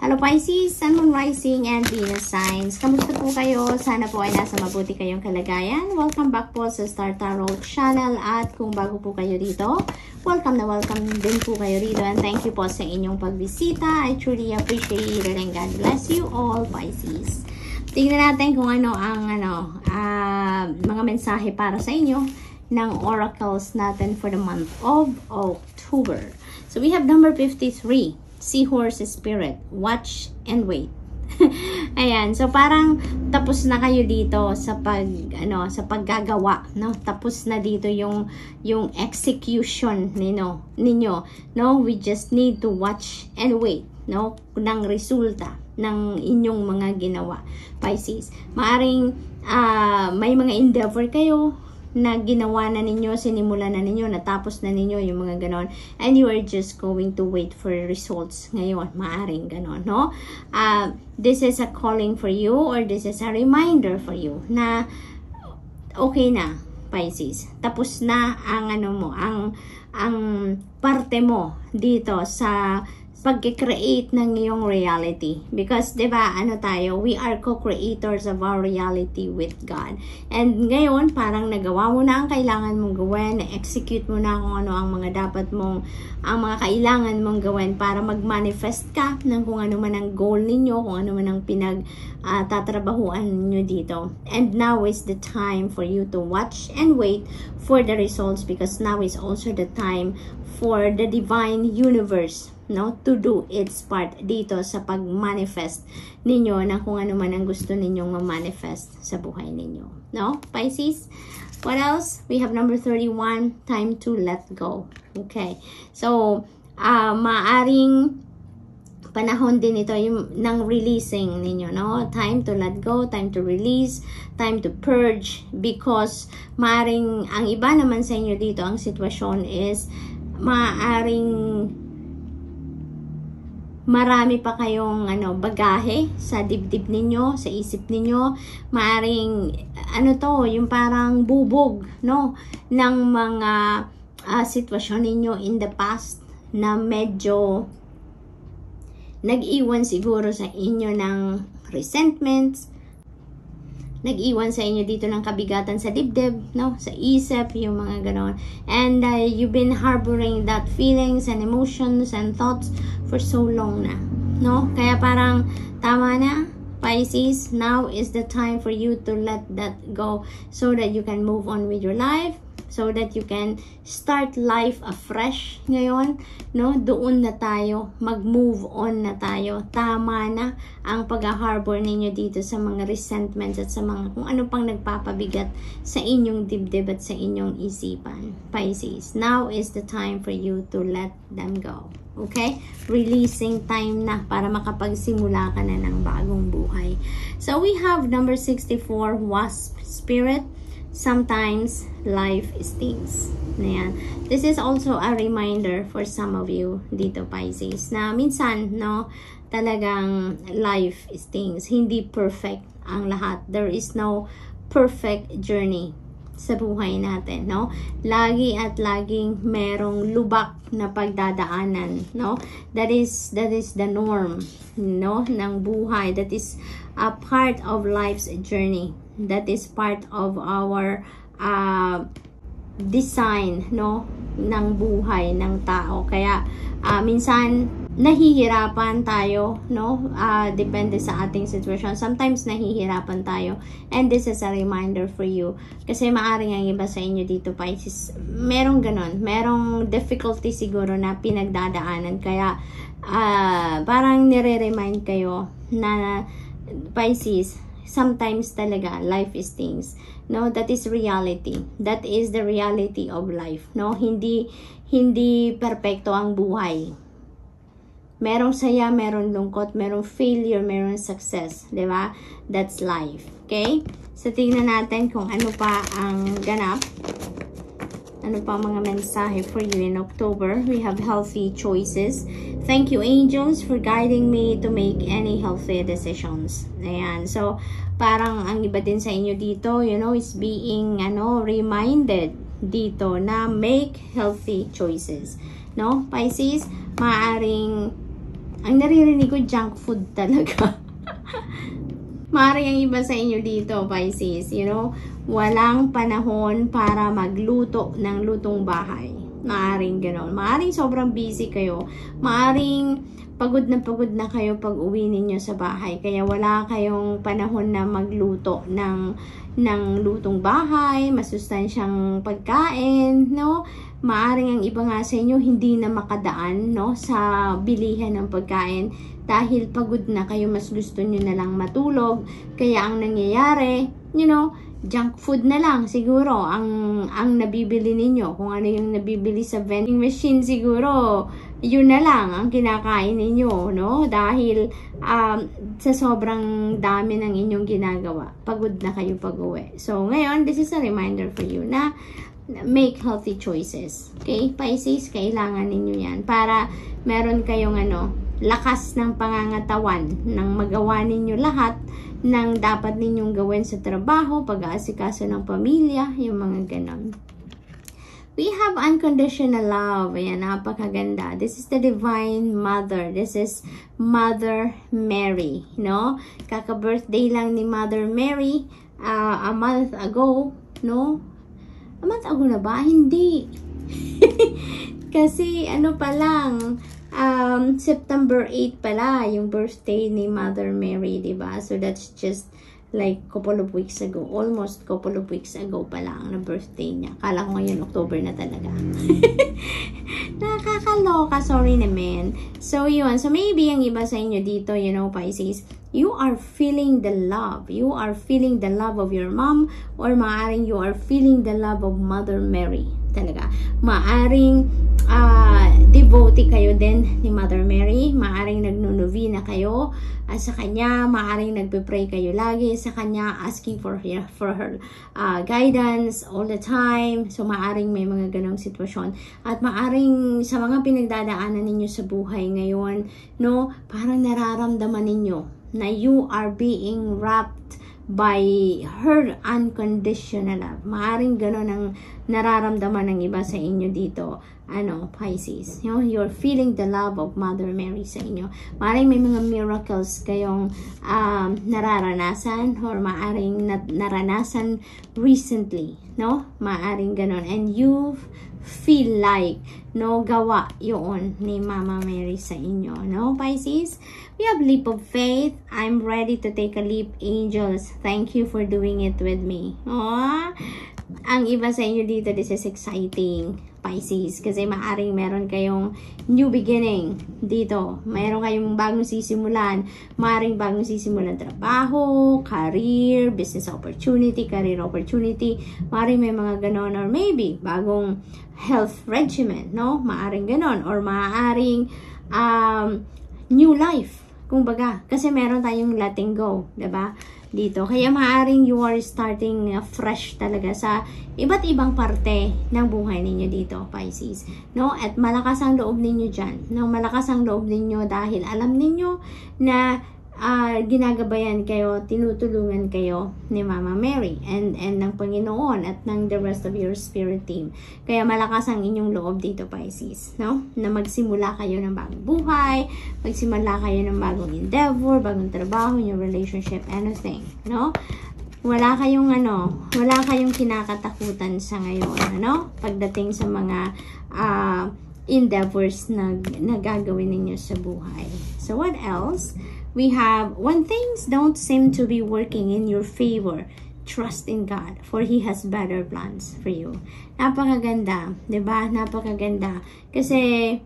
Hello Pisces, Sun, Moon, Rising, and Venus signs. Kamusta po kayo? Sana po ay nasa mabuti kayong kalagayan. Welcome back po sa Star Tarot Channel. At kung bago po kayo dito, welcome na welcome din po kayo rito. And thank you po sa inyong pagbisita. I truly appreciate it and God bless you all, Pisces. Tingnan natin kung ano ang mga mensahe para sa inyo ng oracles natin for the month of October. So we have number 53. Seahorse Spirit, watch and wait. Ayan, so parang tapos na kayo dito sa sa paggagawa, no? Tapos na dito yung execution ninyo, no? We just need to watch and wait, no? Ng resulta ng inyong mga ginawa, Pisces. Maaring may mga endeavor kayo na ginawa na ninyo, sinimulan na ninyo, natapos na ninyo yung mga ganon, and you are just going to wait for results ngayon. Maaring ganon, no? This is a calling for you, or this is a reminder for you na okay na, Pisces. Tapos na ang ang parte mo dito sa pag-create ng iyong reality. Because, diba, we are co-creators of our reality with God. And ngayon, parang nagawa mo na ang kailangan mong gawin, na-execute mo na kung ano ang mga ang mga kailangan mong gawin para mag-manifest ka ng kung ano man ang goal ninyo, kung ano man ang tatrabahuan ninyo dito. And now is the time for you to watch and wait for the results, because now is also the time for the divine universe, no, to do its part dito sa pag-manifest ninyo na kung ano man ang gusto ninyong ma-manifest sa buhay ninyo, no, Pisces? What else? We have number 31, time to let go. Okay, so maaring panahon din ito yung ng releasing ninyo, no? Time to let go, time to release, time to purge, because maaring ang iba naman sa inyo dito, ang sitwasyon is maaring marami pa kayong bagahe sa dibdib ninyo, sa isip ninyo. Maaring yung parang bubog, no, ng mga sitwasyon ninyo in the past na medyo nag-iwan siguro sa inyo ng resentments, nag-iwan sa inyo dito ng kabigatan sa dibdib, no, sa isip, yung mga ganon. And you've been harboring that feelings and emotions and thoughts for so long na, no? Kaya parang tama na, Pisces. Now is the time for you to let that go so that you can move on with your life, so that you can start life afresh ngayon, no? Doon na tayo, mag-move on na tayo. Tama na ang pag-harbor ninyo dito sa mga resentments at sa mga kung ano pang nagpapabigat sa inyong dibdib at sa inyong isipan, Pisces. Now is the time for you to let them go. Okay? Releasing time na para makapagsimula ka na ng bagong buhay. So we have number 64, Wasp Spirit. Sometimes life stings. Ayan. This is also a reminder for some of you dito, Pisces, na minsan, no, talagang life stings. Hindi perfect ang lahat. There is no perfect journey sa buhay natin, no? Lagi at laging merong lubak na pagdadaanan, no? That is the norm, no, ng buhay. That is a part of life's journey. That is part of our design, no, ng buhay ng tao. Kaya minsan nahihirapan tayo, no, depende sa ating sitwasyon. Sometimes nahihirapan tayo, and this is a reminder for you, kasi maaring ang iba sa inyo dito, Pisces, merong ganon, merong difficulty siguro na pinagdadaanan, kaya parang nire-remind kayo na, Pisces, sometimes talaga life is things, no, that is reality. That is the reality of life, no? Hindi perpekto ang buhay. Merong saya, merong lungkot, merong failure, merong success, di ba? That's life. Okay? So tingnan natin kung ano pa ang ganap. Ano pa mga mensahe for you in October? We have healthy choices. Thank you, angels, for guiding me to make any healthy decisions. Ayan. So, parang ang iba din sa inyo dito, you know, is being, reminded dito na make healthy choices. No? Pisces, maaring ang naririnig ko, junk food talaga. Maaari ang iba sa inyo dito, Pisces, you know, walang panahon para magluto ng lutong bahay. Maaring gano'n. Maaring sobrang busy kayo. Maaring pagod na kayo pag uwi ninyo sa bahay. Kaya wala kayong panahon na magluto ng lutong bahay, masustansyang pagkain, no? Maaring ang iba nga sa inyo hindi na makadaan, no, sa bilihan ng pagkain dahil pagod na kayo, mas gusto nyo na lang matulog. Kaya ang nangyayari, you know, junk food na lang siguro ang nabibili ninyo. Kung ano yung nabibili sa vending machine, siguro yun na lang ang kinakain ninyo, no? Dahil sa sobrang dami ng inyong ginagawa, pagod na kayo pag-uwi. So ngayon, this is a reminder for you na make healthy choices. Okay, Pisces, kailangan ninyo yan para meron kayong lakas ng pangangatawan nang magawa ninyo lahat ng dapat ninyong gawin sa trabaho, pag-aasikaso ng pamilya, yung mga ganon. We have unconditional love. Ayan, napakaganda. This is the Divine Mother. This is Mother Mary, no? Kaka-birthday lang ni Mother Mary a month ago, no? A month ago na ba? Hindi. Kasi ano pa lang, September 8 pala yung birthday ni Mother Mary, diba? So that's just like couple of weeks ago. Almost couple of weeks ago pa lang na birthday niya. Kala ko ngayon October na talaga. Nakakaloka. Sorry naman. So yun. So maybe ang iba sa inyo dito, you know, Pisces, you are feeling the love. You are feeling the love of your mom, or maaring you are feeling the love of Mother Mary. Talaga. Maaring devotee kayo din ni Mother Mary. Maaring nagnunovena kayo sa kanya. Maaring nagpe-pray kayo lagi sa kanya, asking for her guidance all the time. So maaring may mga ganong sitwasyon. At maaring sa mga pinagdadaanan ninyo sa buhay ngayon, no, parang nararamdaman ninyo na you are being wrapped by her unconditional love. Maaring gano'n ang nararamdaman ng iba sa inyo dito, Pisces. You know, you're feeling the love of Mother Mary sa inyo. Maaring may mga miracles kayong nararanasan, or maaring naranasan recently, no? Maaring gano'n. And you feel like, no, gawa yun ni Mama Mary sa inyo, no, Pisces? We have leap of faith. I'm ready to take a leap, angels. Thank you for doing it with me. Aww. Ang iba sa inyo dito, this is exciting, Pisces, kasi maaring meron kayong new beginning dito. Meron kayong bagong sisimulan. Maaring bagong sisimulan trabaho, career, business opportunity, career opportunity. Maaring may mga ganon, or maybe bagong health regimen, no? Maaring ganon, or maaring new life. Kumbaga, kasi meron tayong letting go, diba? Dito. Kaya maaaring you are starting fresh talaga sa iba't ibang parte ng buhay ninyo dito, Pisces. No? At malakas ang loob ninyo dyan. No? Malakas ang loob ninyo dahil alam ninyo na ginagabayan kayo, tinutulungan kayo ni Mama Mary and ng Panginoon at ng the rest of your spirit team. Kaya malakas ang inyong loob dito, Pisces, no? Na magsimula kayo ng bagong buhay, magsimula kayo ng bagong endeavor, bagong trabaho, your relationship, anything, no? Wala kayong kinakatakutan sa ngayon, ano? Pagdating sa mga endeavors na gagawin ninyo sa buhay. So what else? We have, when things don't seem to be working in your favor, trust in God, for He has better plans for you. Napakaganda, diba? Napakaganda. Kasi,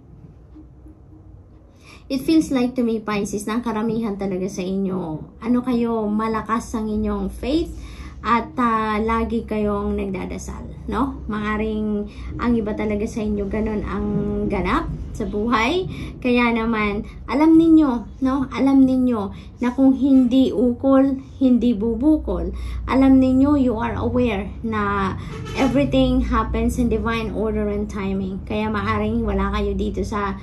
it feels like to me, Pisces, na karamihan talaga sa inyo, kayo, malakas ang inyong faith, at lagi kayong nagdadasal, no? Maaring ang iba talaga sa inyo ganun ang ganap sa buhay. Kaya naman, alam ninyo, no? Alam ninyo na kung hindi ukol, hindi bubukol. Alam ninyo, you are aware na everything happens in divine order and timing. Kaya maaring wala kayo dito sa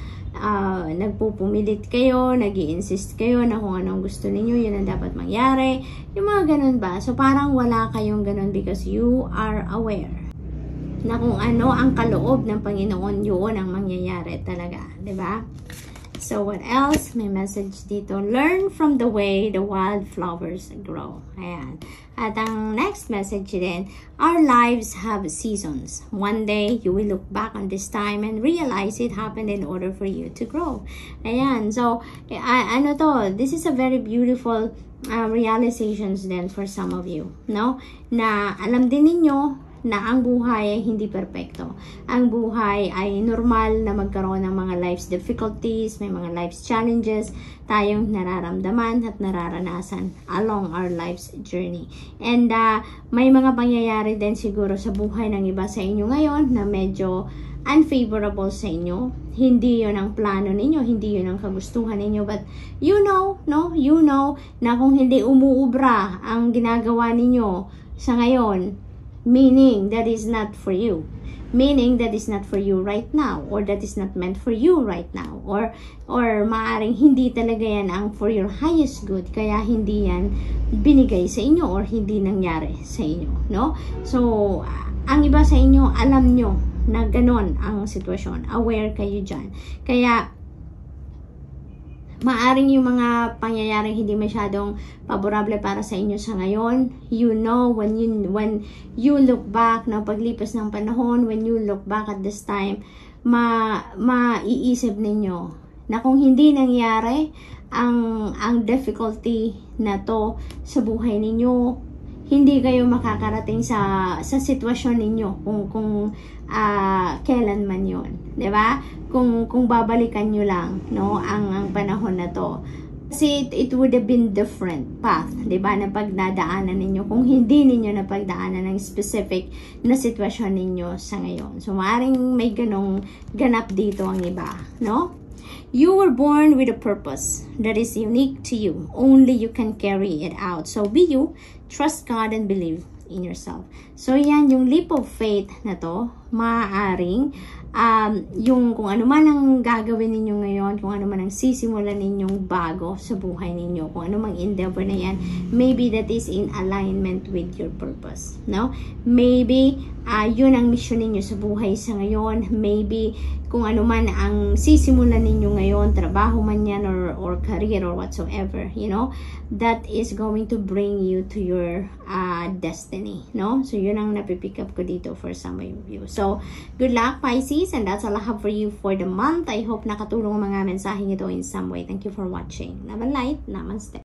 nagpupumilit kayo, nag-i-insist kayo na kung anong gusto ninyo, yun ang dapat mangyari. Yung mga ganun ba? So parang wala kayong ganun because you are aware na kung ano ang kaloob ng Panginoon, yun ang mangyayari talaga, 'di ba? So, what else? May message dito. Learn from the way the wildflowers grow. Ayan. At ang next message din, our lives have seasons. One day, you will look back on this time and realize it happened in order for you to grow. Ayan. So, ano to? This is a very beautiful realizations then for some of you. No? Na alam din ninyo na ang buhay ay hindi perpekto. Ang buhay ay normal na magkaroon ng mga life's difficulties, may mga life's challenges tayong nararamdaman at nararanasan along our life's journey. And may mga pangyayari din siguro sa buhay ng iba sa inyo ngayon na medyo unfavorable sa inyo. Hindi yun ang plano ninyo, hindi yun ang kagustuhan ninyo, but you know na kung hindi umuubra ang ginagawa ninyo sa ngayon, meaning that is not for you, meaning that is not for you right now, or that is not meant for you right now, or maaring hindi talaga yan ang for your highest good, kaya hindi yan binigay sa inyo or hindi nangyari sa inyo, no? So ang iba sa inyo, alam nyo na ganon ang sitwasyon, aware kayo dyan, kaya maaring yung mga pangyayaring hindi masyadong paborable para sa inyo sa ngayon, you know, when you look back na paglipas ng panahon, when you look back at this time, maiisip ninyo na kung hindi nangyari ang difficulty na to sa buhay ninyo, hindi kayo makakarating sa sitwasyon ninyo kung kailan man yun, 'di ba? Kung babalikan nyo lang, no, ang panahon na to. Kasi it would have been different path, 'di ba, na pagdadaanan ninyo kung hindi ninyo na pagdaanan ng specific na sitwasyon ninyo sa ngayon. So maaring may ganong ganap dito ang iba, no? You were born with a purpose that is unique to you. Only you can carry it out. So be you, trust God and believe in yourself. So yan, yung leap of faith na to, maaaring yung kung ano man ang gagawin ninyo ngayon, kung ano man ang sisimulan ninyong bago sa buhay ninyo, kung ano mang endeavor na yan, maybe that is in alignment with your purpose, no? Maybe yun ang mission ninyo sa buhay sa ngayon. Maybe kung ano man ang sisimulan ninyo ngayon, trabaho man yan or career or whatsoever, you know, that is going to bring you to your destiny, no? So yun ang napipick up ko dito for some of you. So good luck, Pisces, and that's all I have for you for the month. I hope nakatulong ang mga mensaheng ito in some way. Thank you for watching. Love and light. Namaste.